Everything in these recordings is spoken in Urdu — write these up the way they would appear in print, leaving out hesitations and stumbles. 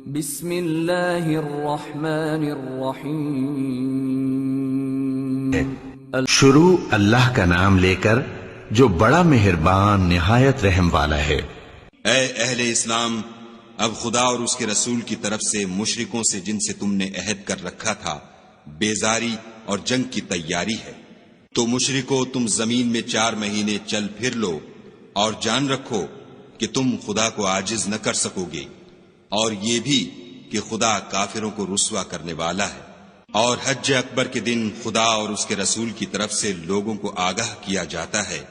بسم اللہ الرحمن الرحیم شروع اللہ کا نام لے کر جو بڑا مہربان نہایت رحم والا ہے۔ اے اہل اسلام، اب خدا اور اس کے رسول کی طرف سے مشرکوں سے جن سے تم نے عہد کر رکھا تھا بیزاری اور جنگ کی تیاری ہے، تو مشرکو تم زمین میں 4 مہینے چل پھر لو اور جان رکھو کہ تم خدا کو عاجز نہ کر سکو گے، اور یہ بھی کہ خدا کافروں کو رسوا کرنے والا ہے۔ اور حج اکبر کے دن خدا اور اس کے رسول کی طرف سے لوگوں کو آگاہ کیا جاتا ہے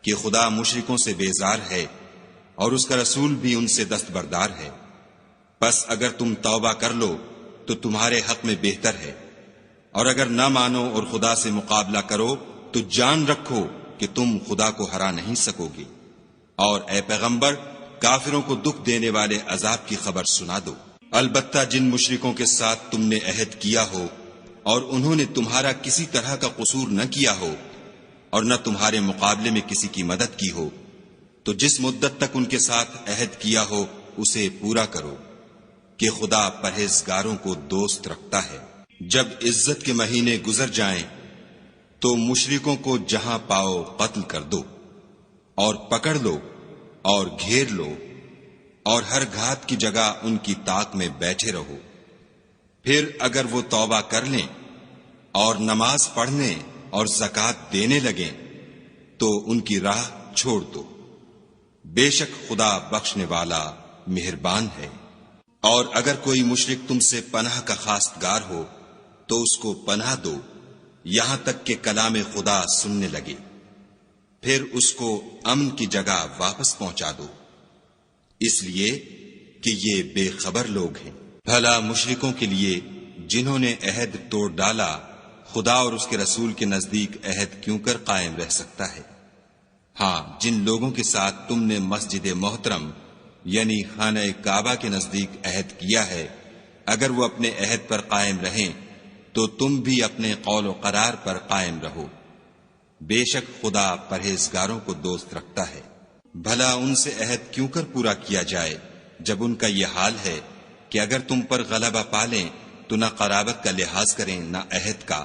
کہ خدا مشرکوں سے بیزار ہے اور اس کا رسول بھی ان سے دستبردار ہے، پس اگر تم توبہ کر لو تو تمہارے حق میں بہتر ہے، اور اگر نہ مانو اور خدا سے مقابلہ کرو تو جان رکھو کہ تم خدا کو ہرا نہیں سکو گے۔ اور اے پیغمبر، کافروں کو دکھ دینے والے عذاب کی خبر سنا دو۔ البتہ جن مشرکوں کے ساتھ تم نے عہد کیا ہو اور انہوں نے تمہارا کسی طرح کا قصور نہ کیا ہو اور نہ تمہارے مقابلے میں کسی کی مدد کی ہو، تو جس مدت تک ان کے ساتھ عہد کیا ہو اسے پورا کرو، کہ خدا پرہیزگاروں کو دوست رکھتا ہے۔ جب عزت کے مہینے گزر جائیں تو مشرکوں کو جہاں پاؤ قتل کر دو اور پکڑ لو اور گھیر لو، اور ہر گھات کی جگہ ان کی طاق میں بیٹھے رہو۔ پھر اگر وہ توبہ کر لیں اور نماز پڑھنے اور زکوٰۃ دینے لگیں تو ان کی راہ چھوڑ دو، بے شک خدا بخشنے والا مہربان ہے۔ اور اگر کوئی مشرک تم سے پناہ کا خواستگار ہو تو اس کو پناہ دو یہاں تک کہ کلام خدا سننے لگے، پھر اس کو امن کی جگہ واپس پہنچا دو، اس لیے کہ یہ بے خبر لوگ ہیں۔ بھلا مشرکوں کے لیے جنہوں نے عہد توڑ ڈالا خدا اور اس کے رسول کے نزدیک عہد کیوں کر قائم رہ سکتا ہے؟ ہاں، جن لوگوں کے ساتھ تم نے مسجد محترم یعنی خانہ کعبہ کے نزدیک عہد کیا ہے، اگر وہ اپنے عہد پر قائم رہیں تو تم بھی اپنے قول و قرار پر قائم رہو، بے شک خدا پرہیزگاروں کو دوست رکھتا ہے۔ بھلا ان سے عہد کیوں کر پورا کیا جائے جب ان کا یہ حال ہے کہ اگر تم پر غلبہ پالیں تو نہ قرابت کا لحاظ کریں نہ عہد کا۔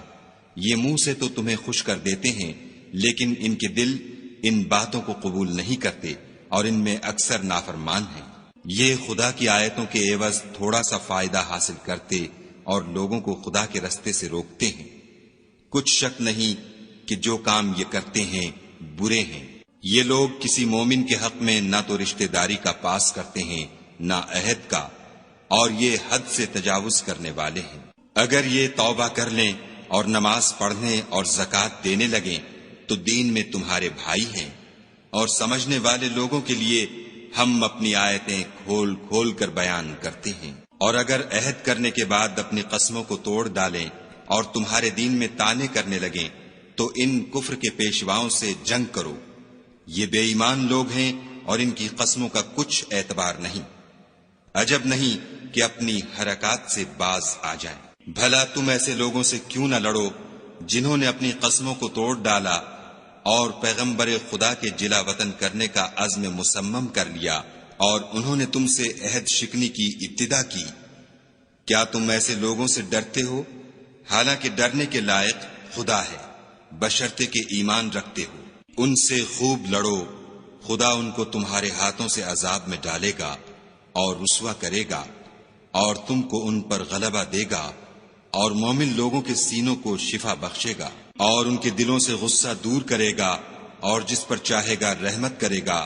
یہ منہ سے تو تمہیں خوش کر دیتے ہیں لیکن ان کے دل ان باتوں کو قبول نہیں کرتے اور ان میں اکثر نافرمان ہیں۔ یہ خدا کی آیتوں کے عوض تھوڑا سا فائدہ حاصل کرتے اور لوگوں کو خدا کے رستے سے روکتے ہیں۔ کچھ شک نہیں کہ جو کام یہ کرتے ہیں برے ہیں۔ یہ لوگ کسی مومن کے حق میں نہ تو رشتہ داری کا پاس کرتے ہیں نہ عہد کا، اور یہ حد سے تجاوز کرنے والے ہیں۔ اگر یہ توبہ کر لیں اور نماز پڑھنے اور زکوٰۃ دینے لگیں تو دین میں تمہارے بھائی ہیں، اور سمجھنے والے لوگوں کے لیے ہم اپنی آیتیں کھول کھول کر بیان کرتے ہیں۔ اور اگر عہد کرنے کے بعد اپنی قسموں کو توڑ ڈالیں اور تمہارے دین میں طعنے کرنے لگیں تو ان کفر کے پیشواؤں سے جنگ کرو، یہ بے ایمان لوگ ہیں اور ان کی قسموں کا کچھ اعتبار نہیں، عجب نہیں کہ اپنی حرکات سے باز آ جائیں۔ بھلا تم ایسے لوگوں سے کیوں نہ لڑو جنہوں نے اپنی قسموں کو توڑ ڈالا اور پیغمبر خدا کے جلا وطن کرنے کا عزم مصمم کر لیا، اور انہوں نے تم سے عہد شکنی کی ابتدا کی۔ کیا تم ایسے لوگوں سے ڈرتے ہو؟ حالانکہ ڈرنے کے لائق خدا ہے، بشرطے کہ ایمان رکھتے ہو۔ ان سے خوب لڑو، خدا ان کو تمہارے ہاتھوں سے عذاب میں ڈالے گا اور رسوا کرے گا، اور تم کو ان پر غلبہ دے گا، اور مومن لوگوں کے سینوں کو شفا بخشے گا، اور ان کے دلوں سے غصہ دور کرے گا، اور جس پر چاہے گا رحمت کرے گا،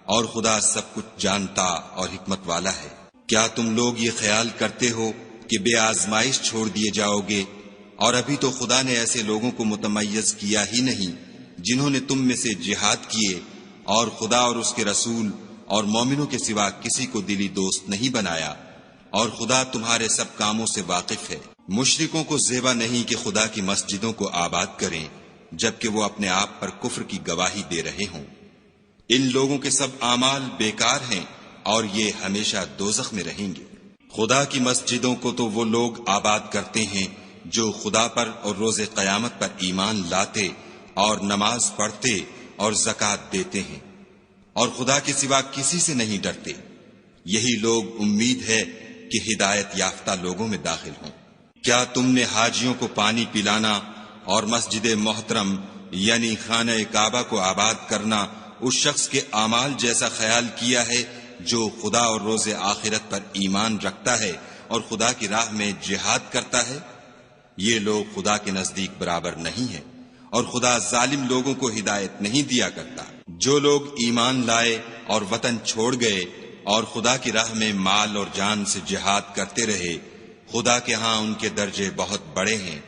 اور خدا سب کچھ جانتا اور حکمت والا ہے۔ کیا تم لوگ یہ خیال کرتے ہو کہ بے آزمائش چھوڑ دیے جاؤ گے؟ اور ابھی تو خدا نے ایسے لوگوں کو متمیز کیا ہی نہیں جنہوں نے تم میں سے جہاد کیے اور خدا اور اس کے رسول اور مومنوں کے سوا کسی کو دلی دوست نہیں بنایا، اور خدا تمہارے سب کاموں سے واقف ہے۔ مشرکوں کو زیبا نہیں کہ خدا کی مسجدوں کو آباد کریں جبکہ وہ اپنے آپ پر کفر کی گواہی دے رہے ہوں۔ ان لوگوں کے سب اعمال بیکار ہیں اور یہ ہمیشہ دوزخ میں رہیں گے۔ خدا کی مسجدوں کو تو وہ لوگ آباد کرتے ہیں جو خدا پر اور روز قیامت پر ایمان لاتے اور نماز پڑھتے اور زکوٰۃ دیتے ہیں، اور خدا کے سوا کسی سے نہیں ڈرتے۔ یہی لوگ امید ہے کہ ہدایت یافتہ لوگوں میں داخل ہوں۔ کیا تم نے حاجیوں کو پانی پلانا اور مسجد محترم یعنی خانہ کعبہ کو آباد کرنا اس شخص کے اعمال جیسا خیال کیا ہے جو خدا اور روز آخرت پر ایمان رکھتا ہے اور خدا کی راہ میں جہاد کرتا ہے؟ یہ لوگ خدا کے نزدیک برابر نہیں ہیں، اور خدا ظالم لوگوں کو ہدایت نہیں دیا کرتا۔ جو لوگ ایمان لائے اور وطن چھوڑ گئے اور خدا کی راہ میں مال اور جان سے جہاد کرتے رہے، خدا کے ہاں ان کے درجے بہت بڑے ہیں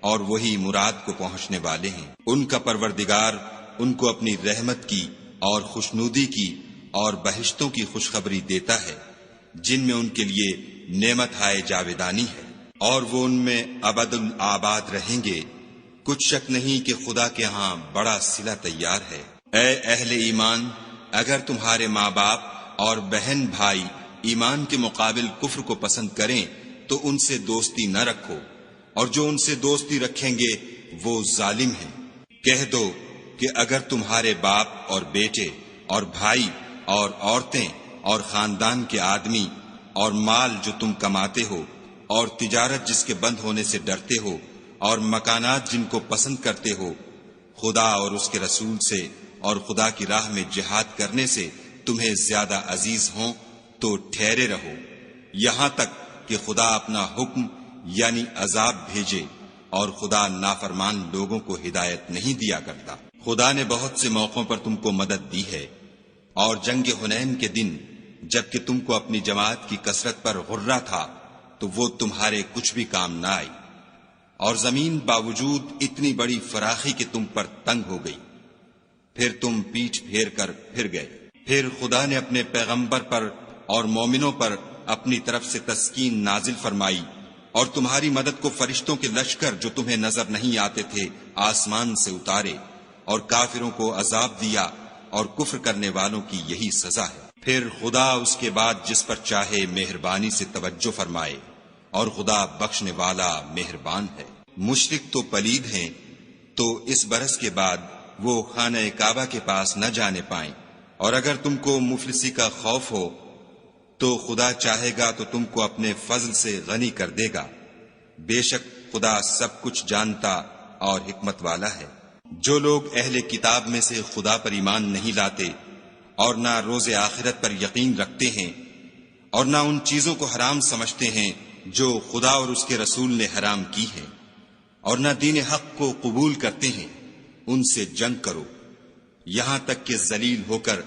اور وہی مراد کو پہنچنے والے ہیں۔ ان کا پروردگار ان کو اپنی رحمت کی اور خوشنودی کی اور بہشتوں کی خوشخبری دیتا ہے جن میں ان کے لیے نعمت ہائے جاویدانی ہے، اور وہ ان میں ابد الآباد رہیں گے۔ کچھ شک نہیں کہ خدا کے ہاں بڑا صلہ تیار ہے۔ اے اہل ایمان، اگر تمہارے ماں باپ اور بہن بھائی ایمان کے مقابل کفر کو پسند کریں تو ان سے دوستی نہ رکھو، اور جو ان سے دوستی رکھیں گے وہ ظالم ہیں۔ کہہ دو کہ اگر تمہارے باپ اور بیٹے اور بھائی اور عورتیں اور خاندان کے آدمی اور مال جو تم کماتے ہو اور تجارت جس کے بند ہونے سے ڈرتے ہو اور مکانات جن کو پسند کرتے ہو خدا اور اس کے رسول سے اور خدا کی راہ میں جہاد کرنے سے تمہیں زیادہ عزیز ہوں تو ٹھہرے رہو یہاں تک کہ خدا اپنا حکم یعنی عذاب بھیجے، اور خدا نافرمان لوگوں کو ہدایت نہیں دیا کرتا۔ خدا نے بہت سے موقعوں پر تم کو مدد دی ہے، اور جنگ حنین کے دن جبکہ تم کو اپنی جماعت کی کثرت پر غرہ تھا تو وہ تمہارے کچھ بھی کام نہ آئی، اور زمین باوجود اتنی بڑی فراخی کہ تم پر تنگ ہو گئی، پھر تم پیٹھ پھیر کر پھر گئے۔ پھر خدا نے اپنے پیغمبر پر اور مومنوں پر اپنی طرف سے تسکین نازل فرمائی، اور تمہاری مدد کو فرشتوں کے لشکر جو تمہیں نظر نہیں آتے تھے آسمان سے اتارے، اور کافروں کو عذاب دیا، اور کفر کرنے والوں کی یہی سزا ہے۔ پھر خدا اس کے بعد جس پر چاہے مہربانی سے توجہ فرمائے، اور خدا بخشنے والا مہربان ہے۔ مشرک تو پلید ہیں، تو اس برس کے بعد وہ خانہ کعبہ کے پاس نہ جانے پائیں، اور اگر تم کو مفلسی کا خوف ہو تو خدا چاہے گا تو تم کو اپنے فضل سے غنی کر دے گا۔ بے شک خدا سب کچھ جانتا اور حکمت والا ہے۔ جو لوگ اہل کتاب میں سے خدا پر ایمان نہیں لاتے اور نہ روز آخرت پر یقین رکھتے ہیں، اور نہ ان چیزوں کو حرام سمجھتے ہیں جو خدا اور اس کے رسول نے حرام کی ہیں، اور نہ دین حق کو قبول کرتے ہیں، ان سے جنگ کرو یہاں تک کہ ذلیل ہو کر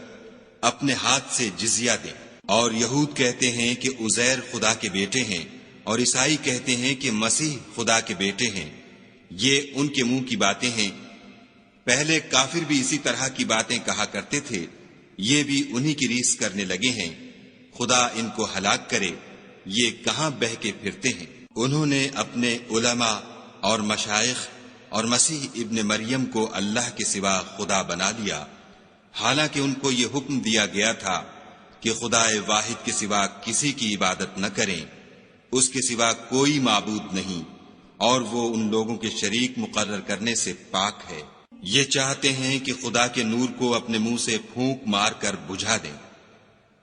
اپنے ہاتھ سے جزیہ دیں۔ اور یہود کہتے ہیں کہ عزیر خدا کے بیٹے ہیں، اور عیسائی کہتے ہیں کہ مسیح خدا کے بیٹے ہیں۔ یہ ان کے منہ کی باتیں ہیں، پہلے کافر بھی اسی طرح کی باتیں کہا کرتے تھے، یہ بھی انہی کی ریس کرنے لگے ہیں۔ خدا ان کو ہلاک کرے، یہ کہاں بہہ کے پھرتے ہیں۔ انہوں نے اپنے علماء اور مشائخ اور مسیح ابن مریم کو اللہ کے سوا خدا بنا لیا، حالانکہ ان کو یہ حکم دیا گیا تھا کہ خدا واحد کے سوا کسی کی عبادت نہ کریں، اس کے سوا کوئی معبود نہیں، اور وہ ان لوگوں کے شریک مقرر کرنے سے پاک ہے۔ یہ چاہتے ہیں کہ خدا کے نور کو اپنے منہ سے پھونک مار کر بجھا دیں،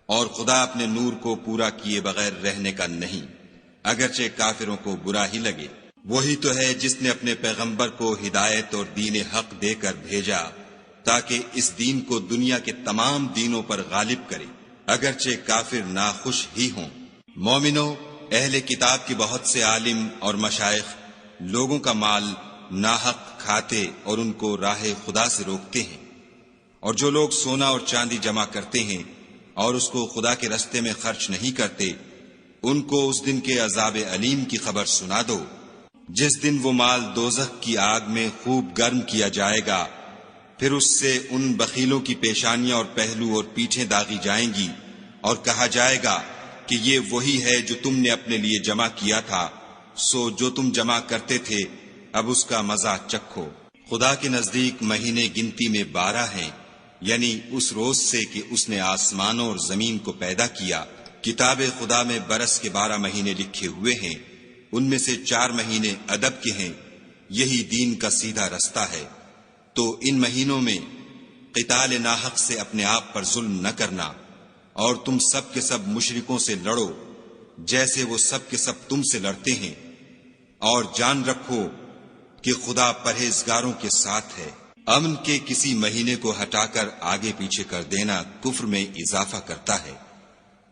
اور خدا اپنے نور کو پورا کیے بغیر رہنے کا نہیں، اگرچہ کافروں کو برا ہی لگے۔ وہی تو ہے جس نے اپنے پیغمبر کو ہدایت اور دین حق دے کر بھیجا تاکہ اس دین کو دنیا کے تمام دینوں پر غالب کرے، اگرچہ کافر ناخوش ہی ہوں۔ مومنو، اہل کتاب کے بہت سے عالم اور مشائخ لوگوں کا مال ناحق کھاتے اور ان کو راہ خدا سے روکتے ہیں، اور جو لوگ سونا اور چاندی جمع کرتے ہیں اور اس کو خدا کے رستے میں خرچ نہیں کرتے، ان کو اس دن کے عذاب علیم کی خبر سنا دو، جس دن وہ مال دوزخ کی آگ میں خوب گرم کیا جائے گا، پھر اس سے ان بخیلوں کی پیشانیاں اور پہلو اور پیٹھیں داغی جائیں گی، اور کہا جائے گا کہ یہ وہی ہے جو تم نے اپنے لیے جمع کیا تھا، سو جو تم جمع کرتے تھے اب اس کا مزہ چکھو۔ خدا کے نزدیک مہینے گنتی میں 12 ہیں، یعنی اس روز سے کہ اس نے آسمانوں اور زمین کو پیدا کیا۔ کتاب خدا میں برس کے 12 مہینے لکھے ہوئے ہیں، ان میں سے 4 مہینے ادب کے ہیں، یہی دین کا سیدھا رستہ ہے۔ تو ان مہینوں میں قتال ناحق سے اپنے آپ پر ظلم نہ کرنا، اور تم سب کے سب مشرکوں سے لڑو، جیسے وہ سب کے سب تم سے لڑتے ہیں، اور جان رکھو کہ خدا پرہیزگاروں کے ساتھ ہے۔ امن کے کسی مہینے کو ہٹا کر آگے پیچھے کر دینا کفر میں اضافہ کرتا ہے،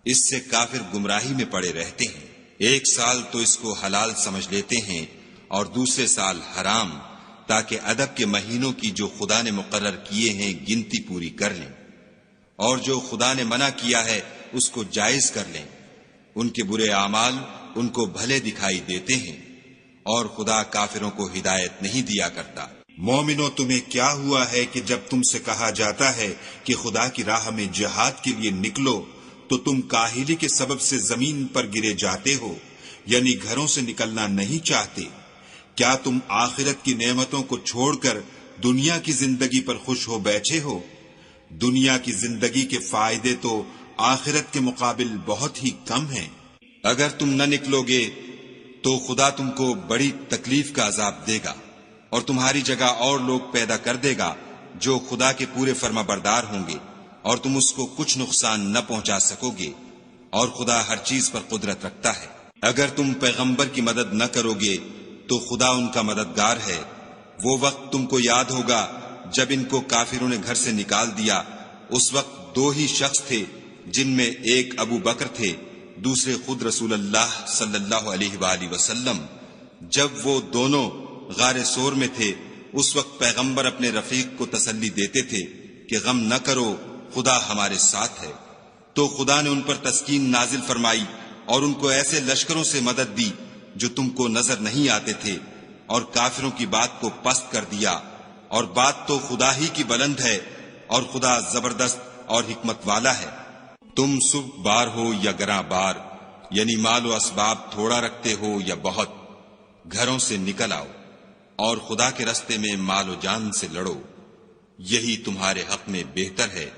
اس سے کافر گمراہی میں پڑے رہتے ہیں۔ ایک سال تو اس کو حلال سمجھ لیتے ہیں اور دوسرے سال حرام، تاکہ ادب کے مہینوں کی جو خدا نے مقرر کیے ہیں گنتی پوری کر لیں، اور جو خدا نے منع کیا ہے اس کو جائز کر لیں۔ ان کے برے اعمال ان کو بھلے دکھائی دیتے ہیں، اور خدا کافروں کو ہدایت نہیں دیا کرتا۔ مومنو، تمہیں کیا ہوا ہے کہ جب تم سے کہا جاتا ہے کہ خدا کی راہ میں جہاد کے لیے نکلو تو تم کاہلی کے سبب سے زمین پر گرے جاتے ہو، یعنی گھروں سے نکلنا نہیں چاہتے؟ کیا تم آخرت کی نعمتوں کو چھوڑ کر دنیا کی زندگی پر خوش ہو بیٹھے ہو؟ دنیا کی زندگی کے فائدے تو آخرت کے مقابل بہت ہی کم ہیں۔ اگر تم نہ نکلو گے تو خدا تم کو بڑی تکلیف کا عذاب دے گا، اور تمہاری جگہ اور لوگ پیدا کر دے گا جو خدا کے پورے فرما بردار ہوں گے، اور تم اس کو کچھ نقصان نہ پہنچا سکو گے، اور خدا ہر چیز پر قدرت رکھتا ہے۔ اگر تم پیغمبر کی مدد نہ کرو گے تو خدا ان کا مددگار ہے۔ وہ وقت تم کو یاد ہوگا جب ان کو کافروں نے گھر سے نکال دیا، اس وقت دو ہی شخص تھے، جن میں ایک ابو بکر تھے، دوسرے خود رسول اللہ صلی اللہ علیہ وآلہ وسلم۔ جب وہ دونوں غار سور میں تھے، اس وقت پیغمبر اپنے رفیق کو تسلی دیتے تھے کہ غم نہ کرو، خدا ہمارے ساتھ ہے۔ تو خدا نے ان پر تسکین نازل فرمائی اور ان کو ایسے لشکروں سے مدد دی جو تم کو نظر نہیں آتے تھے، اور کافروں کی بات کو پست کر دیا۔ اور بات تو خدا ہی کی بلند ہے، اور خدا زبردست اور حکمت والا ہے۔ تم صبح بار ہو یا گراں بار، یعنی مال و اسباب تھوڑا رکھتے ہو یا بہت، گھروں سے نکل آؤ اور خدا کے رستے میں مال و جان سے لڑو، یہی تمہارے حق میں بہتر ہے،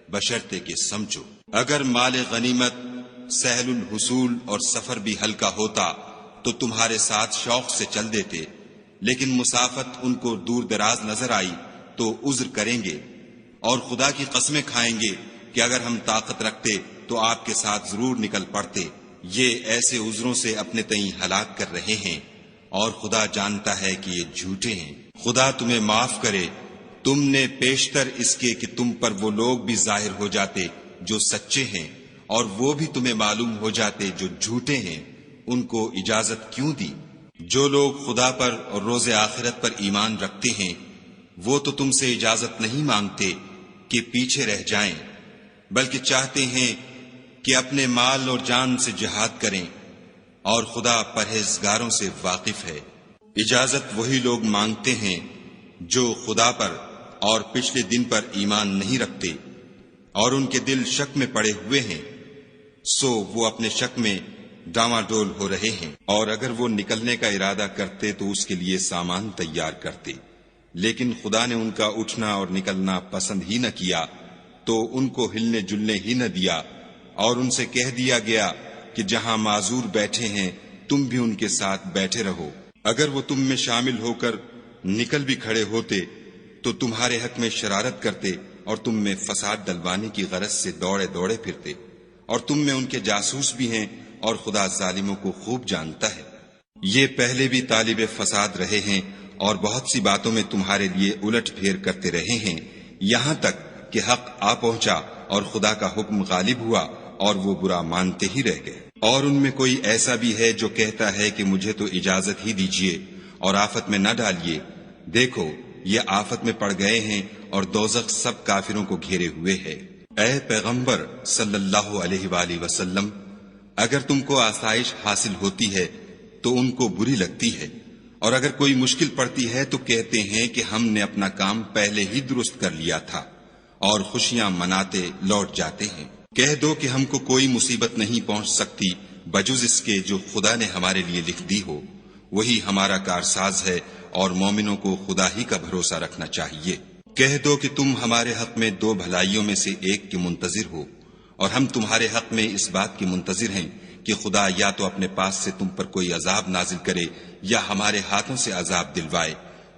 بشرطے کہ سمجھو۔ اگر مال غنیمت سہل الحصول اور سفر بھی ہلکا ہوتا تو تمہارے ساتھ شوق سے چل دیتے، لیکن مسافت ان کو دور دراز نظر آئی تو عذر کریں گے، اور خدا کی قسمیں کھائیں گے کہ اگر ہم طاقت رکھتے تو آپ کے ساتھ ضرور نکل پڑتے۔ یہ ایسے عذروں سے اپنے تئیں ہلاک کر رہے ہیں، اور خدا جانتا ہے کہ یہ جھوٹے ہیں۔ خدا تمہیں معاف کرے، تم نے پیشتر اس کے کہ تم پر وہ لوگ بھی ظاہر ہو جاتے جو سچے ہیں، اور وہ بھی تمہیں معلوم ہو جاتے جو جھوٹے ہیں، ان کو اجازت کیوں دی؟ جو لوگ خدا پر اور روز آخرت پر ایمان رکھتے ہیں وہ تو تم سے اجازت نہیں مانگتے کہ پیچھے رہ جائیں، بلکہ چاہتے ہیں کہ اپنے مال اور جان سے جہاد کریں، اور خدا پرہیزگاروں سے واقف ہے۔ اجازت وہی لوگ مانگتے ہیں جو خدا پر اور پچھلے دن پر ایمان نہیں رکھتے، اور ان کے دل شک میں پڑے ہوئے ہیں، سو وہ اپنے شک میں ڈاواڈول ہو رہے ہیں۔ اور اگر وہ نکلنے کا ارادہ کرتے تو اس کے لیے سامان تیار کرتے، لیکن خدا نے ان کا اٹھنا اور نکلنا پسند ہی نہ کیا، تو ان کو ہلنے جلنے ہی نہ دیا، اور ان سے کہہ دیا گیا کہ جہاں معذور بیٹھے ہیں تم بھی ان کے ساتھ بیٹھے رہو۔ اگر وہ تم میں شامل ہو کر نکل بھی کھڑے ہوتے تو تمہارے حق میں شرارت کرتے اور تم میں فساد ڈلوانے کی غرض سے دوڑے دوڑے پھرتے، اور تم میں ان کے جاسوس بھی ہیں، اور خدا ظالموں کو خوب جانتا ہے۔ یہ پہلے بھی طالب فساد رہے ہیں اور بہت سی باتوں میں تمہارے لیے الٹ پھیر کرتے رہے ہیں، یہاں تک کہ حق آ پہنچا اور خدا کا حکم غالب ہوا اور وہ برا مانتے ہی رہ گئے۔ اور ان میں کوئی ایسا بھی ہے جو کہتا ہے کہ مجھے تو اجازت ہی دیجیے اور آفت میں نہ ڈالیے، دیکھو یہ آفت میں پڑ گئے ہیں اور دوزخ سب کافروں کو گھیرے ہوئے ہے۔ اے پیغمبر صلی اللہ علیہ وآلہ وسلم، اگر تم کو آسائش حاصل ہوتی ہے تو ان کو بری لگتی ہے، اور اگر کوئی مشکل پڑتی ہے تو کہتے ہیں کہ ہم نے اپنا کام پہلے ہی درست کر لیا تھا، اور خوشیاں مناتے لوٹ جاتے ہیں۔ کہہ دو کہ ہم کو کوئی مصیبت نہیں پہنچ سکتی بجز اس کے جو خدا نے ہمارے لیے لکھ دی ہو، وہی ہمارا کارساز ہے، اور مومنوں کو خدا ہی کا بھروسہ رکھنا چاہیے۔ کہہ دو کہ تم ہمارے حق میں دو بھلائیوں میں سے ایک کے منتظر ہو، اور ہم تمہارے حق میں اس بات کے منتظر ہیں کہ خدا یا تو اپنے پاس سے تم پر کوئی عذاب نازل کرے یا ہمارے ہاتھوں سے عذاب دلوائے،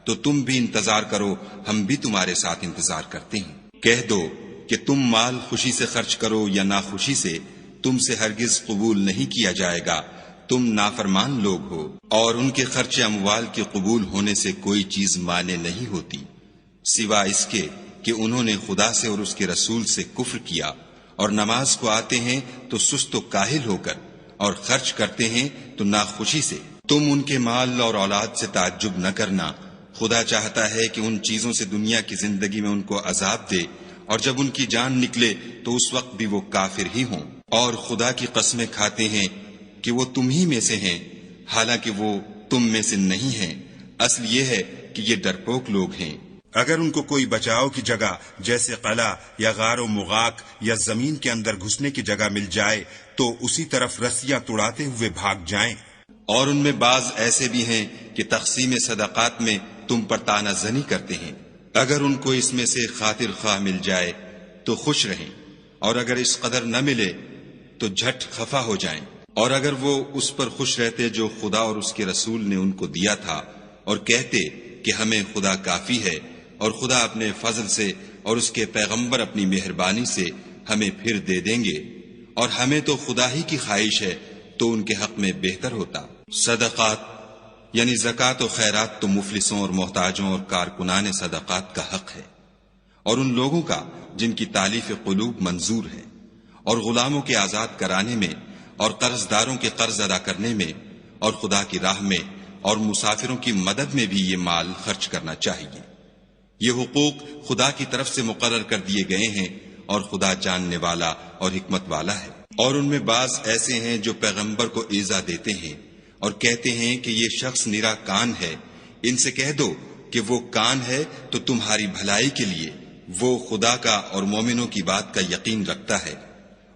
تو تم بھی انتظار کرو، ہم بھی تمہارے ساتھ انتظار کرتے ہیں۔ کہہ دو کہ تم مال خوشی سے خرچ کرو یا ناخوشی سے، تم سے ہرگز قبول نہیں کیا جائے گا، تم نافرمان لوگ ہو، اور ان کے خرچ اموال کے قبول ہونے سے کوئی چیز مانے نہیں ہوتی سوا اس کے کہ انہوں نے خدا سے اور اس کے رسول سے کفر کیا، اور نماز کو آتے ہیں تو سست و کاہل ہو کر، اور خرچ کرتے ہیں تو ناخوشی سے۔ تم ان کے مال اور اولاد سے تعجب نہ کرنا، خدا چاہتا ہے کہ ان چیزوں سے دنیا کی زندگی میں ان کو عذاب دے، اور جب ان کی جان نکلے تو اس وقت بھی وہ کافر ہی ہوں، اور خدا کی قسمیں کھاتے ہیں کہ وہ تم ہی میں سے ہیں، حالانکہ وہ تم میں سے نہیں ہیں، اصل یہ ہے کہ یہ ڈرپوک لوگ ہیں۔ اگر ان کو کوئی بچاؤ کی جگہ جیسے قلعہ یا غار و مغاق یا زمین کے اندر گھسنے کی جگہ مل جائے تو اسی طرف رسیاں توڑاتے ہوئے بھاگ جائیں۔ اور ان میں بعض ایسے بھی ہیں کہ تقسیم صدقات میں تم پر طعنہ زنی کرتے ہیں، اگر ان کو اس میں سے خاطر خواہ مل جائے تو خوش رہیں، اور اگر اس قدر نہ ملے تو جھٹ خفا ہو جائیں، اور اگر وہ اس پر خوش رہتے جو خدا اور اس کے رسول نے ان کو دیا تھا، اور کہتے کہ ہمیں خدا کافی ہے، اور خدا اپنے فضل سے اور اس کے پیغمبر اپنی مہربانی سے ہمیں پھر دے دیں گے، اور ہمیں تو خدا ہی کی خواہش ہے تو ان کے حق میں بہتر ہوتا۔ صدقات یعنی زکوٰۃ و خیرات تو مفلسوں اور محتاجوں اور کارکنان صدقات کا حق ہے، اور ان لوگوں کا جن کی تالیف قلوب منظور ہے، اور غلاموں کے آزاد کرانے میں، اور قرض داروں کے قرض ادا کرنے میں، اور خدا کی راہ میں اور مسافروں کی مدد میں بھی یہ مال خرچ کرنا چاہیے۔ یہ حقوق خدا کی طرف سے مقرر کر دیے گئے ہیں، اور خدا جاننے والا اور حکمت والا ہے۔ اور ان میں بعض ایسے ہیں جو پیغمبر کو ایذا دیتے ہیں اور کہتے ہیں کہ یہ شخص نرا کان ہے، ان سے کہہ دو کہ وہ کان ہے تو تمہاری بھلائی کے لیے، وہ خدا کا اور مومنوں کی بات کا یقین رکھتا ہے،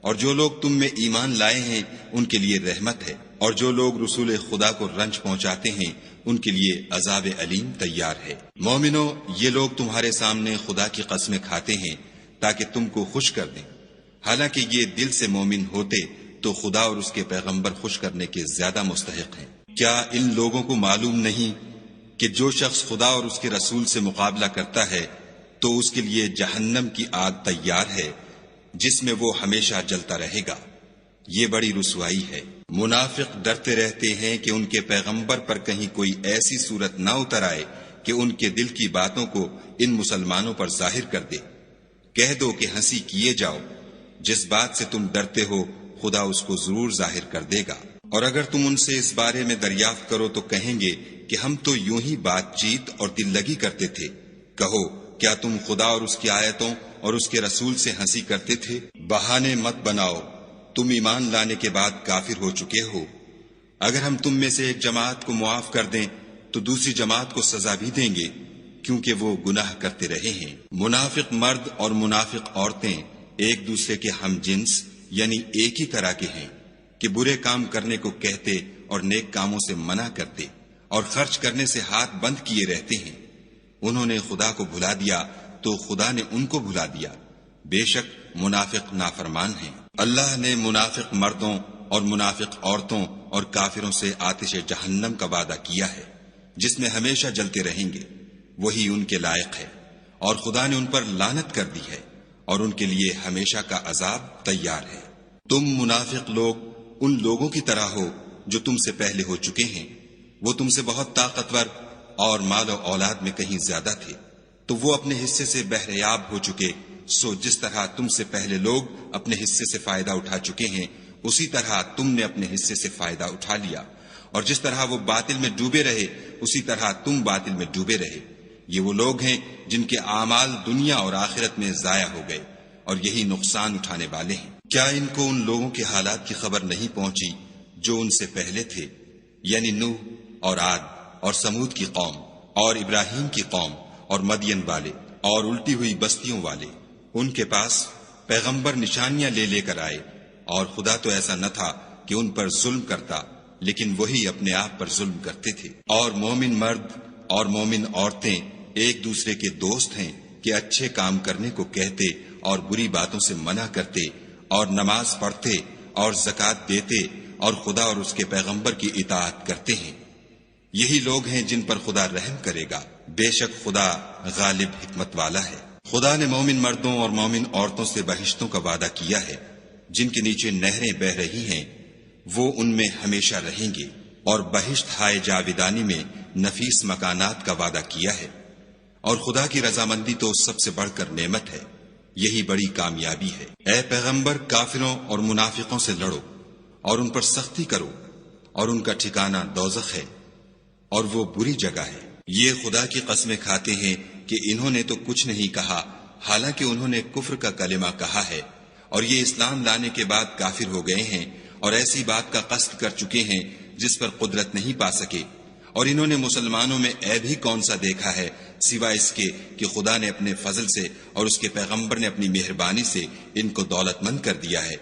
اور جو لوگ تم میں ایمان لائے ہیں ان کے لیے رحمت ہے، اور جو لوگ رسول خدا کو رنج پہنچاتے ہیں ان کے لیے عذاب علیم تیار ہے۔ مومنو، یہ لوگ تمہارے سامنے خدا کی قسمیں کھاتے ہیں تاکہ تم کو خوش کر دیں، حالانکہ یہ دل سے مومن ہوتے تو خدا اور اس کے پیغمبر خوش کرنے کے زیادہ مستحق ہیں۔ کیا ان لوگوں کو معلوم نہیں کہ جو شخص خدا اور اس کے رسول سے مقابلہ کرتا ہے تو اس کے لیے جہنم کی آگ تیار ہے جس میں وہ ہمیشہ جلتا رہے گا، یہ بڑی رسوائی ہے۔ منافق ڈرتے رہتے ہیں کہ ان کے پیغمبر پر کہیں کوئی ایسی صورت نہ اتر آئے کہ ان کے دل کی باتوں کو ان مسلمانوں پر ظاہر کر دے۔ کہہ دو کہ ہنسی کیے جاؤ، جس بات سے تم ڈرتے ہو خدا اس کو ضرور ظاہر کر دے گا، اور اگر تم ان سے اس بارے میں دریافت کرو تو کہیں گے کہ ہم تو یوں ہی بات چیت اور دل لگی کرتے تھے۔ کہو، کیا تم خدا اور اس کی آیتوں اور اس کے رسول سے ہنسی کرتے تھے؟ بہانے مت بناؤ، تم ایمان لانے کے بعد کافر ہو چکے ہو۔ اگر ہم تم میں سے ایک جماعت کو معاف کر دیں تو دوسری جماعت کو سزا بھی دیں گے، کیونکہ وہ گناہ کرتے رہے ہیں۔ منافق مرد اور منافق عورتیں ایک دوسرے کے ہم جنس یعنی ایک ہی طرح کے ہیں کہ برے کام کرنے کو کہتے اور نیک کاموں سے منع کرتے، اور خرچ کرنے سے ہاتھ بند کیے رہتے ہیں۔ انہوں نے خدا کو بھلا دیا تو خدا نے ان کو بھلا دیا، بے شک منافق نافرمان ہیں۔ اللہ نے منافق مردوں اور منافق عورتوں اور کافروں سے آتش جہنم کا وعدہ کیا ہے جس میں ہمیشہ جلتے رہیں گے، وہی ان کے لائق ہے، اور خدا نے ان پر لعنت کر دی ہے اور ان کے لیے ہمیشہ کا عذاب تیار ہے۔ تم منافق لوگ ان لوگوں کی طرح ہو جو تم سے پہلے ہو چکے ہیں، وہ تم سے بہت طاقتور اور مال و اولاد میں کہیں زیادہ تھے، تو وہ اپنے حصے سے بہریاب ہو چکے، سو جس طرح تم سے پہلے لوگ اپنے حصے سے فائدہ اٹھا چکے ہیں اسی طرح تم نے اپنے حصے سے فائدہ اٹھا لیا، اور جس طرح وہ باطل میں ڈوبے رہے اسی طرح تم باطل میں ڈوبے رہے۔ یہ وہ لوگ ہیں جن کے اعمال دنیا اور آخرت میں ضائع ہو گئے، اور یہی نقصان اٹھانے والے ہیں۔ کیا ان کو ان لوگوں کے حالات کی خبر نہیں پہنچی جو ان سے پہلے تھے، یعنی نوح اور عاد اور سمود کی قوم اور ابراہیم کی قوم اور مدین والے اور الٹی ہوئی بستیوں والے؟ ان کے پاس پیغمبر نشانیاں لے لے کر آئے، اور خدا تو ایسا نہ تھا کہ ان پر ظلم کرتا، لیکن وہی اپنے آپ پر ظلم کرتے تھے۔ اور مومن مرد اور مومن عورتیں ایک دوسرے کے دوست ہیں کہ اچھے کام کرنے کو کہتے اور بری باتوں سے منع کرتے، اور نماز پڑھتے اور زکوٰۃ دیتے اور خدا اور اس کے پیغمبر کی اطاعت کرتے ہیں۔ یہی لوگ ہیں جن پر خدا رحم کرے گا، بے شک خدا غالب حکمت والا ہے۔ خدا نے مومن مردوں اور مومن عورتوں سے بہشتوں کا وعدہ کیا ہے جن کے نیچے نہریں بہ رہی ہیں، وہ ان میں ہمیشہ رہیں گے، اور بہشت ہائے جاویدانی میں نفیس مکانات کا وعدہ کیا ہے۔ اور خدا کی رضامندی تو سب سے بڑھ کر نعمت ہے، یہی بڑی کامیابی ہے۔ اے پیغمبر، کافروں اور منافقوں سے لڑو اور ان پر سختی کرو، اور ان کا ٹھکانہ دوزخ ہے، اور وہ بری جگہ ہے۔ یہ خدا کی قسمیں کھاتے ہیں کہ انہوں نے تو کچھ نہیں کہا، حالانکہ انہوں نے کفر کا کلمہ کہا ہے، اور یہ اسلام لانے کے بعد کافر ہو گئے ہیں، اور ایسی بات کا قصد کر چکے ہیں جس پر قدرت نہیں پا سکے۔ اور انہوں نے مسلمانوں میں عیب ہی کون سا دیکھا ہے سوائے اس کے کہ خدا نے اپنے فضل سے اور اس کے پیغمبر نے اپنی مہربانی سے ان کو دولت مند کر دیا ہے۔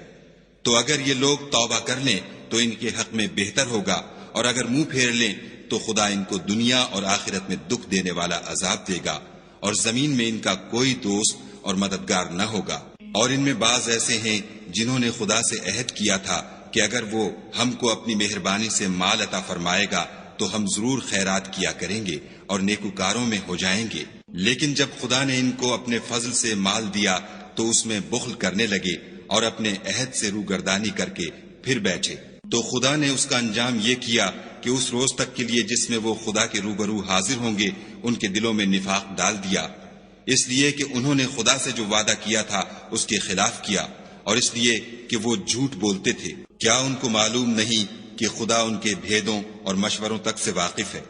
تو اگر یہ لوگ توبہ کر لیں تو ان کے حق میں بہتر ہوگا، اور اگر منہ پھیر لیں تو خدا ان کو دنیا اور آخرت میں دکھ دینے والا عذاب دے گا، اور زمین میں ان کا کوئی دوست اور مددگار نہ ہوگا۔ اور ان میں بعض ایسے ہیں جنہوں نے خدا سے عہد کیا تھا کہ اگر وہ ہم کو اپنی مہربانی سے مال عطا فرمائے گا تو ہم ضرور خیرات کیا کریں گے اور نیکوکاروں میں ہو جائیں گے، لیکن جب خدا نے ان کو اپنے فضل سے مال دیا تو اس میں بخل کرنے لگے اور اپنے عہد سے روگردانی کر کے پھر بیٹھے۔ تو خدا نے اس کا انجام یہ کیا کہ اس روز تک کے لیے جس میں وہ خدا کے روبرو حاضر ہوں گے ان کے دلوں میں نفاق ڈال دیا، اس لیے کہ انہوں نے خدا سے جو وعدہ کیا تھا اس کے خلاف کیا، اور اس لیے کہ وہ جھوٹ بولتے تھے۔ کیا ان کو معلوم نہیں کہ خدا ان کے بھیدوں اور مشوروں تک سے واقف ہے،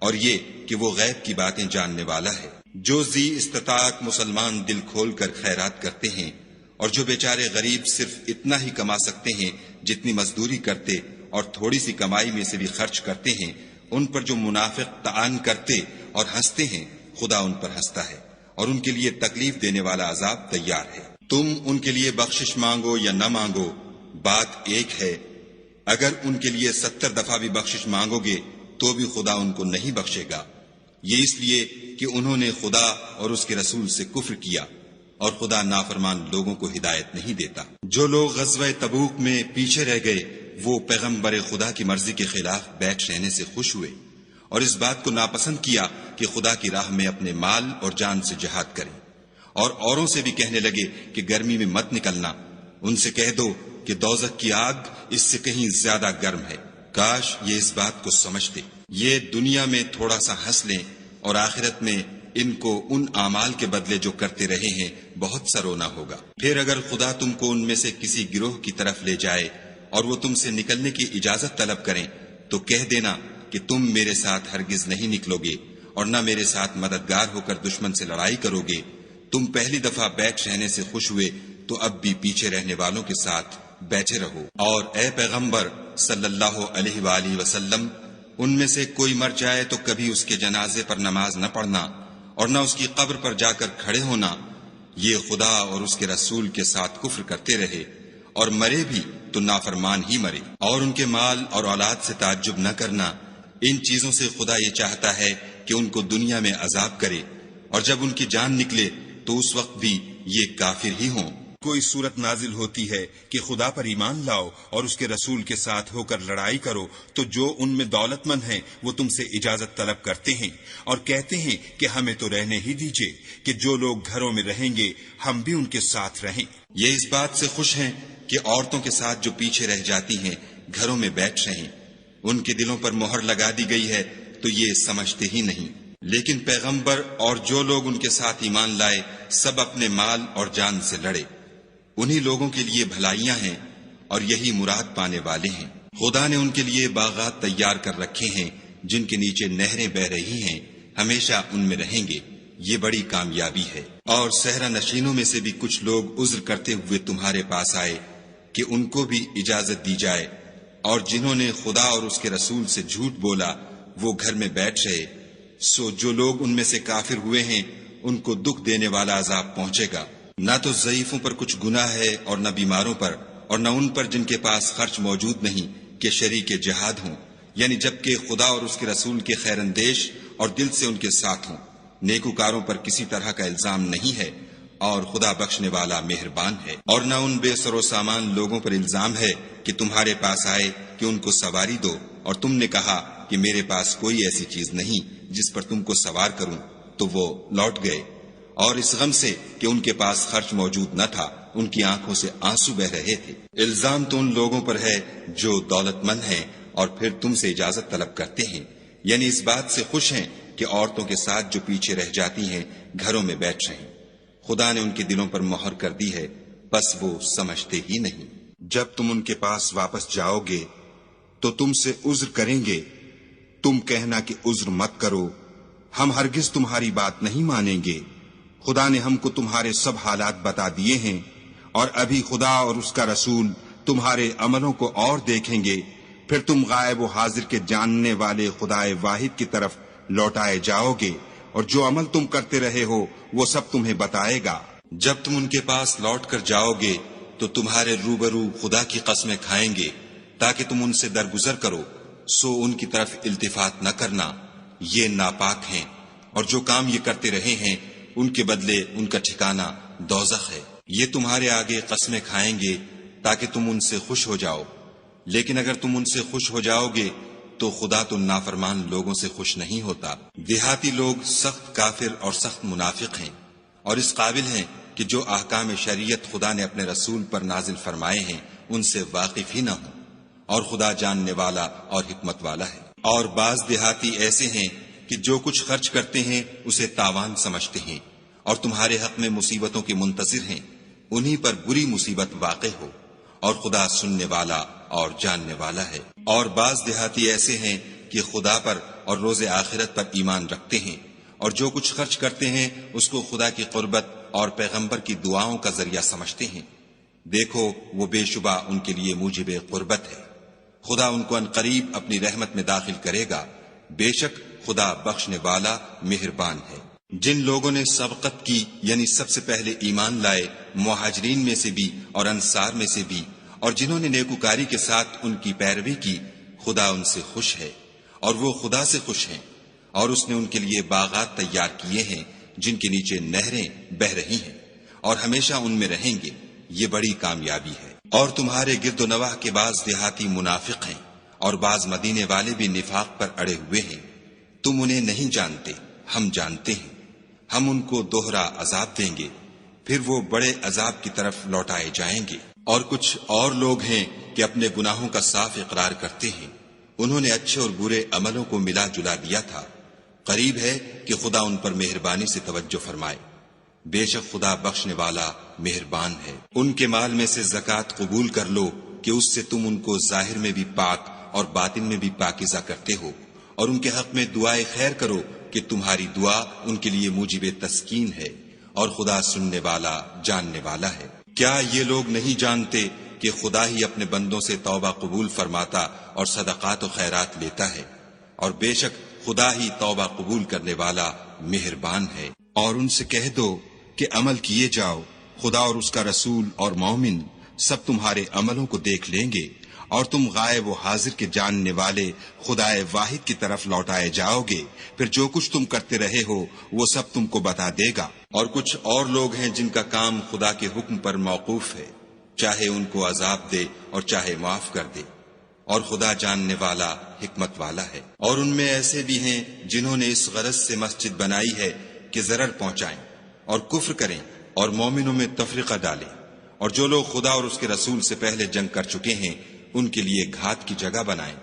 اور یہ کہ وہ غیب کی باتیں جاننے والا ہے۔ جو ذی استطاعت مسلمان دل کھول کر خیرات کرتے ہیں، اور جو بیچارے غریب صرف اتنا ہی کما سکتے ہیں جتنی مزدوری کرتے اور تھوڑی سی کمائی میں سے بھی خرچ کرتے ہیں، ان پر جو منافق طعن کرتے اور ہنستے ہیں، خدا ان پر ہنستا ہے اور ان کے لیے تکلیف دینے والا عذاب تیار ہے۔ تم ان کے لیے بخشش مانگو یا نہ مانگو، بات ایک ہے۔ اگر ان کے لیے 70 دفعہ بھی بخشش مانگو گے تو بھی خدا ان کو نہیں بخشے گا، یہ اس لیے کہ انہوں نے خدا اور اس کے رسول سے کفر کیا، اور خدا نافرمان لوگوں کو ہدایت نہیں دیتا۔ جو لوگ غزوہ تبوک میں پیچھے رہ گئے وہ پیغمبر خدا کی مرضی کے خلاف بیٹھ رہنے سے خوش ہوئے، اور اس بات کو ناپسند کیا کہ خدا کی راہ میں اپنے مال اور جان سے جہاد کریں، اور اوروں سے بھی کہنے لگے کہ گرمی میں مت نکلنا۔ ان سے کہہ دو کہ دوزخ کی آگ اس سے کہیں زیادہ گرم ہے۔ کاش یہ اس بات کو سمجھتے۔ یہ دنیا میں تھوڑا سا ہنس لیں، اور آخرت میں ان کو ان اعمال کے بدلے جو کرتے رہے ہیں بہت سا رونا ہوگا۔ پھر اگر خدا تم کو ان میں سے کسی گروہ کی طرف لے جائے اور وہ تم سے نکلنے کی اجازت طلب کریں تو کہہ دینا کہ تم میرے ساتھ ہرگز نہیں نکلو گے، اور نہ میرے ساتھ مددگار ہو کر دشمن سے لڑائی کرو گے۔ تم پہلی دفعہ بیٹھ رہنے سے خوش ہوئے تو اب بھی پیچھے رہنے والوں کے ساتھ بیٹھے رہو۔ اور اے پیغمبر صلی اللہ علیہ وآلہ وسلم، ان میں سے کوئی مر جائے تو کبھی اس کے جنازے پر نماز نہ پڑھنا اور نہ اس کی قبر پر جا کر کھڑے ہونا۔ یہ خدا اور اس کے رسول کے ساتھ کفر کرتے رہے، اور مرے بھی تو نافرمان ہی مرے۔ اور ان کے مال اور اولاد سے تعجب نہ کرنا، ان چیزوں سے خدا یہ چاہتا ہے کہ ان کو دنیا میں عذاب کرے، اور جب ان کی جان نکلے تو اس وقت بھی یہ کافر ہی ہوں۔ کوئی صورت نازل ہوتی ہے کہ خدا پر ایمان لاؤ اور اس کے رسول کے ساتھ ہو کر لڑائی کرو، تو جو ان میں دولت مند ہیں وہ تم سے اجازت طلب کرتے ہیں اور کہتے ہیں کہ ہمیں تو رہنے ہی دیجئے، کہ جو لوگ گھروں میں رہیں گے ہم بھی ان کے ساتھ رہیں۔ یہ اس بات سے خوش ہیں کہ عورتوں کے ساتھ جو پیچھے رہ جاتی ہیں گھروں میں بیٹھ رہیں، ان کے دلوں پر مہر لگا دی گئی ہے تو یہ سمجھتے ہی نہیں۔ لیکن پیغمبر اور جو لوگ ان کے ساتھ ایمان لائے سب اپنے مال اور جان سے لڑے، انہی لوگوں کے لیے بھلائیاں ہیں اور یہی مراد پانے والے ہیں۔ خدا نے ان کے لیے باغات تیار کر رکھے ہیں جن کے نیچے نہریں بہ رہی ہیں، ہمیشہ ان میں رہیں گے، یہ بڑی کامیابی ہے۔ اور صحرا نشینوں میں سے بھی کچھ لوگ عذر کرتے ہوئے تمہارے پاس آئے کہ ان کو بھی اجازت دی جائے، اور جنہوں نے خدا اور اس کے رسول سے جھوٹ بولا وہ گھر میں بیٹھ رہے، سو جو لوگ ان میں سے کافر ہوئے ہیں ان کو دکھ دینے والا عذاب پہنچے گا۔ نہ تو ضعیفوں پر کچھ گناہ ہے اور نہ بیماروں پر، اور نہ ان پر جن کے پاس خرچ موجود نہیں کہ شریک جہاد ہوں، یعنی جبکہ خدا اور اس کے رسول کے خیر اندیش اور دل سے ان کے ساتھ ہوں۔ نیکوکاروں پر کسی طرح کا الزام نہیں ہے، اور خدا بخشنے والا مہربان ہے۔ اور نہ ان بے سر و سامان لوگوں پر الزام ہے کہ تمہارے پاس آئے کہ ان کو سواری دو، اور تم نے کہا کہ میرے پاس کوئی ایسی چیز نہیں جس پر تم کو سوار کروں، تو وہ لوٹ گئے، اور اس غم سے کہ ان کے پاس خرچ موجود نہ تھا ان کی آنکھوں سے آنسو بہ رہے تھے۔ الزام تو ان لوگوں پر ہے جو دولت مند ہیں اور پھر تم سے اجازت طلب کرتے ہیں، یعنی اس بات سے خوش ہیں کہ عورتوں کے ساتھ جو پیچھے رہ جاتی ہیں گھروں میں بیٹھ رہیں۔ خدا نے ان کے دلوں پر مہر کر دی ہے، بس وہ سمجھتے ہی نہیں۔ جب تم ان کے پاس واپس جاؤ گے تو تم سے عذر کریں گے، تم کہنا کہ عذر مت کرو، ہم ہرگز تمہاری بات نہیں مانیں گے۔ خدا نے ہم کو تمہارے سب حالات بتا دیے ہیں، اور ابھی خدا اور اس کا رسول تمہارے عملوں کو اور دیکھیں گے، پھر تم غائب و حاضر کے جاننے والے خدائے واحد کی طرف لوٹائے جاؤ گے، اور جو عمل تم کرتے رہے ہو وہ سب تمہیں بتائے گا۔ جب تم ان کے پاس لوٹ کر جاؤ گے تو تمہارے روبرو خدا کی قسمیں کھائیں گے تاکہ تم ان سے درگزر کرو، سو ان کی طرف التفات نہ کرنا، یہ ناپاک ہیں، اور جو کام یہ کرتے رہے ہیں ان کے بدلے ان کا ٹھکانہ دوزخ ہے۔ یہ تمہارے آگے قسمیں کھائیں گے تاکہ تم ان سے خوش ہو جاؤ، لیکن اگر تم ان سے خوش ہو جاؤ گے تو خدا تو نافرمان لوگوں سے خوش نہیں ہوتا۔ دیہاتی لوگ سخت کافر اور سخت منافق ہیں، اور اس قابل ہیں کہ جو احکام شریعت خدا نے اپنے رسول پر نازل فرمائے ہیں ان سے واقف ہی نہ ہوں، اور خدا جاننے والا اور حکمت والا ہے۔ اور بعض دیہاتی ایسے ہیں کہ جو کچھ خرچ کرتے ہیں اسے تاوان سمجھتے ہیں، اور تمہارے حق میں مصیبتوں کے منتظر ہیں، انہی پر بری مصیبت واقع ہو، اور خدا سننے والا اور جاننے والا ہے۔ اور بعض دیہاتی ایسے ہیں کہ خدا پر اور روز آخرت پر ایمان رکھتے ہیں، اور جو کچھ خرچ کرتے ہیں اس کو خدا کی قربت اور پیغمبر کی دعاؤں کا ذریعہ سمجھتے ہیں۔ دیکھو وہ بے شبہ ان کے لیے موجب قربت ہے، خدا ان کو عنقریب اپنی رحمت میں داخل کرے گا، بے شک خدا بخشنے والا مہربان ہے۔ جن لوگوں نے سبقت کی یعنی سب سے پہلے ایمان لائے، مہاجرین میں سے بھی اور انصار میں سے بھی، اور جنہوں نے نیکوکاری کے ساتھ ان کی پیروی کی، خدا ان سے خوش ہے اور وہ خدا سے خوش ہیں، اور اس نے ان کے لیے باغات تیار کیے ہیں جن کے نیچے نہریں بہ رہی ہیں، اور ہمیشہ ان میں رہیں گے، یہ بڑی کامیابی ہے۔ اور تمہارے گرد و نواح کے بعض دیہاتی منافق ہیں اور بعض مدینے والے بھی نفاق پر اڑے ہوئے ہیں، تم انہیں نہیں جانتے، ہم جانتے ہیں، ہم ان کو دوہرا عذاب دیں گے، پھر وہ بڑے عذاب کی طرف لوٹائے جائیں گے۔ اور کچھ اور لوگ ہیں کہ اپنے گناہوں کا صاف اقرار کرتے ہیں، انہوں نے اچھے اور برے عملوں کو ملا جلا دیا تھا، قریب ہے کہ خدا ان پر مہربانی سے توجہ فرمائے، بے شک خدا بخشنے والا مہربان ہے۔ ان کے مال میں سے زکوٰۃ قبول کر لو کہ اس سے تم ان کو ظاہر میں بھی پاک اور باطن میں بھی پاکیزہ کرتے ہو، اور ان کے حق میں دعائے خیر کرو کہ تمہاری دعا ان کے لیے موجب تسکین ہے، اور خدا سننے والا جاننے والا ہے۔ کیا یہ لوگ نہیں جانتے کہ خدا ہی اپنے بندوں سے توبہ قبول فرماتا اور صدقات و خیرات لیتا ہے، اور بے شک خدا ہی توبہ قبول کرنے والا مہربان ہے۔ اور ان سے کہہ دو کہ عمل کیے جاؤ، خدا اور اس کا رسول اور مومن سب تمہارے عملوں کو دیکھ لیں گے، اور تم غائب و حاضر کے جاننے والے خدائے واحد کی طرف لوٹائے جاؤ گے، پھر جو کچھ تم کرتے رہے ہو وہ سب تم کو بتا دے گا۔ اور کچھ اور لوگ ہیں جن کا کام خدا کے حکم پر موقوف ہے، چاہے ان کو عذاب دے اور چاہے معاف کر دے، اور خدا جاننے والا حکمت والا ہے۔ اور ان میں ایسے بھی ہیں جنہوں نے اس غرض سے مسجد بنائی ہے کہ ضرر پہنچائیں اور کفر کریں اور مومنوں میں تفرقہ ڈالیں، اور جو لوگ خدا اور اس کے رسول سے پہلے جنگ کر چکے ہیں ان کے لیے گھات کی جگہ بنائیں،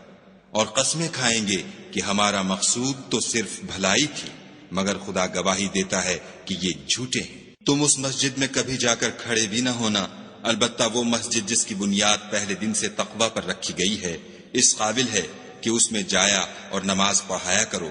اور قسمیں کھائیں گے کہ ہمارا مقصود تو صرف بھلائی تھی، مگر خدا گواہی دیتا ہے کہ یہ جھوٹے ہیں۔ تم اس مسجد میں کبھی جا کر کھڑے بھی نہ ہونا، البتہ وہ مسجد جس کی بنیاد پہلے دن سے تقوی پر رکھی گئی ہے اس قابل ہے کہ اس میں جایا اور نماز پڑھایا کرو۔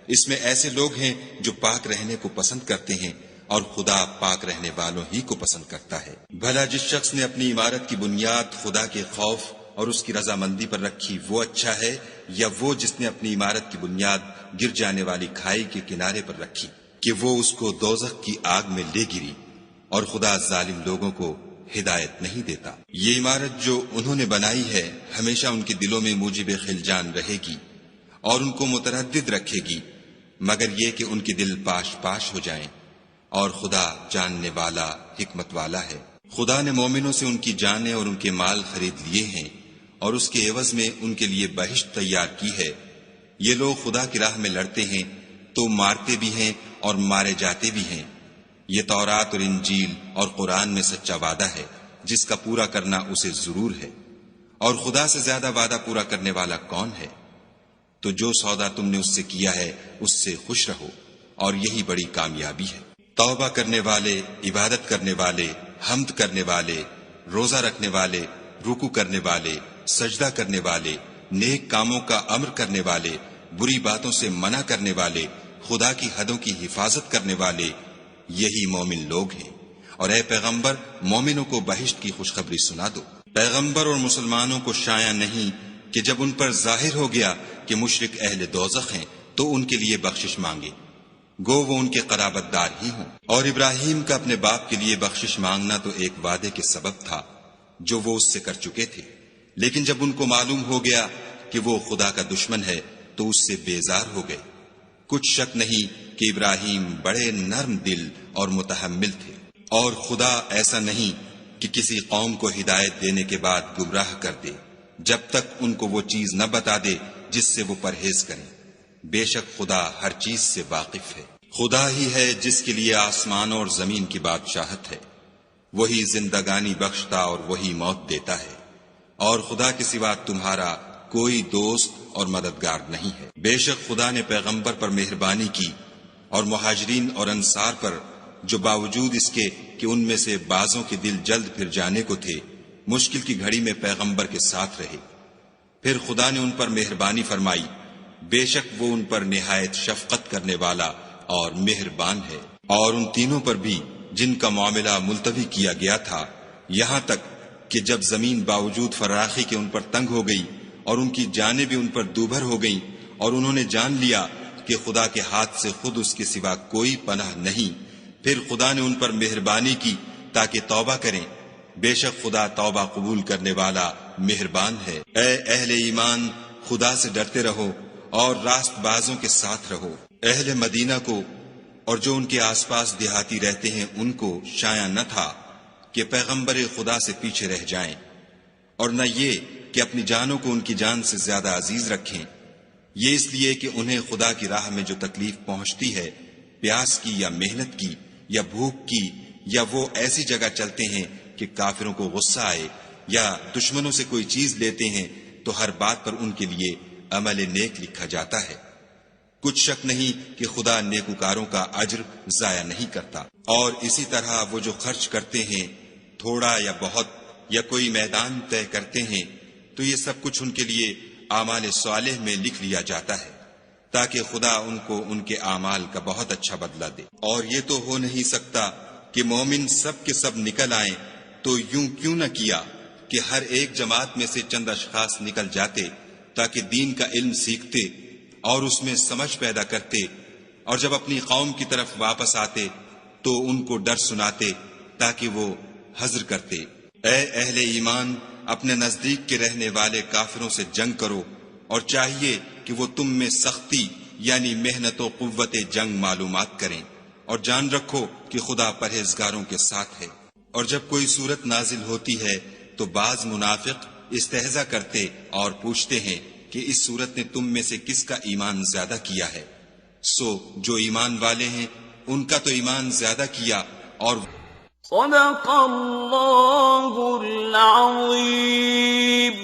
اس میں ایسے لوگ ہیں جو پاک رہنے کو پسند کرتے ہیں، اور خدا پاک رہنے والوں ہی کو پسند کرتا ہے۔ بھلا جس شخص نے اپنی عمارت کی بنیاد خدا کے خوف اور اس کی رضامندی پر رکھی وہ اچھا ہے، یا وہ جس نے اپنی عمارت کی بنیاد گر جانے والی کھائی کے کنارے پر رکھی کہ وہ اس کو دوزخ کی آگ میں لے گری، اور خدا ظالم لوگوں کو ہدایت نہیں دیتا۔ یہ عمارت جو انہوں نے بنائی ہے ہمیشہ ان کے دلوں میں موجب خلجان رہے گی اور ان کو متردد رکھے گی، مگر یہ کہ ان کے دل پاش پاش ہو جائیں، اور خدا جاننے والا حکمت والا ہے۔ خدا نے مومنوں سے ان کی جانیں اور ان کے مال خرید لیے ہیں، اور اس کے عوض میں ان کے لیے بہشت تیار کی ہے۔ یہ لوگ خدا کی راہ میں لڑتے ہیں تو مارتے بھی ہیں اور مارے جاتے بھی ہیں، یہ تورات اور انجیل اور قرآن میں سچا وعدہ ہے جس کا پورا کرنا اسے ضرور ہے، اور خدا سے زیادہ وعدہ پورا کرنے والا کون ہے؟ تو جو سودا تم نے اس سے کیا ہے اس سے خوش رہو، اور یہی بڑی کامیابی ہے۔ توبہ کرنے والے، عبادت کرنے والے، حمد کرنے والے، روزہ رکھنے والے، رکوع کرنے والے، سجدہ کرنے والے، نیک کاموں کا امر کرنے والے، بری باتوں سے منع کرنے والے، خدا کی حدوں کی حفاظت کرنے والے، یہی مومن لوگ ہیں۔ اور اے پیغمبر، مومنوں کو بہشت کی خوشخبری سنا دو۔ پیغمبر اور مسلمانوں کو شایع نہیں کہ جب ان پر ظاہر ہو گیا کہ مشرک اہل دوزخ ہیں تو ان کے لیے بخشش مانگے، گو وہ ان کے قرابت دار ہی ہوں۔ اور ابراہیم کا اپنے باپ کے لیے بخشش مانگنا تو ایک وعدے کے سبب تھا جو وہ اس سے کر چکے تھے، لیکن جب ان کو معلوم ہو گیا کہ وہ خدا کا دشمن ہے تو اس سے بیزار ہو گئے۔ کچھ شک نہیں کہ ابراہیم بڑے نرم دل اور متحمل تھے، اور خدا ایسا نہیں کہ کسی قوم کو ہدایت دینے کے بعد گمراہ کر دے جب تک ان کو وہ چیز نہ بتا دے جس سے وہ پرہیز کریں۔ بے شک خدا ہر چیز سے واقف ہے۔ خدا ہی ہے جس کے لیے آسمان اور زمین کی بادشاہت ہے، وہی زندگانی بخشتا اور وہی موت دیتا ہے، اور خدا کے سوا تمہارا کوئی دوست اور مددگار نہیں ہے۔ بے شک خدا نے پیغمبر پر مہربانی کی اور مہاجرین اور انصار پر، جو باوجود اس کے کہ ان میں سے بعضوں کے دل جلد پھر جانے کو تھے، مشکل کی گھڑی میں پیغمبر کے ساتھ رہے۔ پھر خدا نے ان پر مہربانی فرمائی، بے شک وہ ان پر نہایت شفقت کرنے والا اور مہربان ہے۔ اور ان تینوں پر بھی جن کا معاملہ ملتوی کیا گیا تھا، یہاں تک کہ جب زمین باوجود فراخی کے ان پر تنگ ہو گئی اور ان کی جانیں بھی ان پر دوبھر ہو گئیں، اور انہوں نے جان لیا کہ خدا کے ہاتھ سے خود اس کے سوا کوئی پناہ نہیں، پھر خدا نے ان پر مہربانی کی تاکہ توبہ کریں۔ بے شک خدا توبہ قبول کرنے والا مہربان ہے۔ اے اہل ایمان، خدا سے ڈرتے رہو اور راست بازوں کے ساتھ رہو۔ اہل مدینہ کو اور جو ان کے آس پاس دیہاتی رہتے ہیں ان کو شایع نہ تھا کہ پیغمبر خدا سے پیچھے رہ جائیں، اور نہ یہ کہ اپنی جانوں کو ان کی جان سے زیادہ عزیز رکھیں، یہ اس لیے کہ انہیں خدا کی راہ میں جو تکلیف پہنچتی ہے، پیاس کی یا محنت کی یا بھوک کی، یا وہ ایسی جگہ چلتے ہیں کہ کافروں کو غصہ آئے، یا دشمنوں سے کوئی چیز لیتے ہیں، تو ہر بات پر ان کے لیے عمل نیک لکھا جاتا ہے۔ کچھ شک نہیں کہ خدا نیکوکاروں کا اجر ضائع نہیں کرتا۔ اور اسی طرح وہ جو خرچ کرتے ہیں، تھوڑا یا بہت، یا کوئی میدان طے کرتے ہیں، تو یہ سب کچھ ان کے لیے اعمال صالح میں لکھ لیا جاتا ہے، تاکہ خدا ان کو ان کے اعمال کا بہت اچھا بدلہ دے۔ اور یہ تو ہو نہیں سکتا کہ مومن سب کے سب نکل آئیں، تو یوں کیوں نہ کیا کہ ہر ایک جماعت میں سے چند اشخاص نکل جاتے تاکہ دین کا علم سیکھتے اور اس میں سمجھ پیدا کرتے، اور جب اپنی قوم کی طرف واپس آتے تو ان کو ڈر سناتے تاکہ وہ حذر کرتے۔ اے اہل ایمان، اپنے نزدیک کے رہنے والے کافروں سے جنگ کرو، اور چاہیے کہ وہ تم میں سختی یعنی محنت و قوت جنگ معلومات کریں، اور جان رکھو کہ خدا پرہیزگاروں کے ساتھ ہے۔ اور جب کوئی صورت نازل ہوتی ہے تو بعض منافق استہزا کرتے اور پوچھتے ہیں کہ اس صورت نے تم میں سے کس کا ایمان زیادہ کیا ہے؟ سو جو ایمان والے ہیں ان کا تو ایمان زیادہ کیا۔ اور صدق اللہ العظیم۔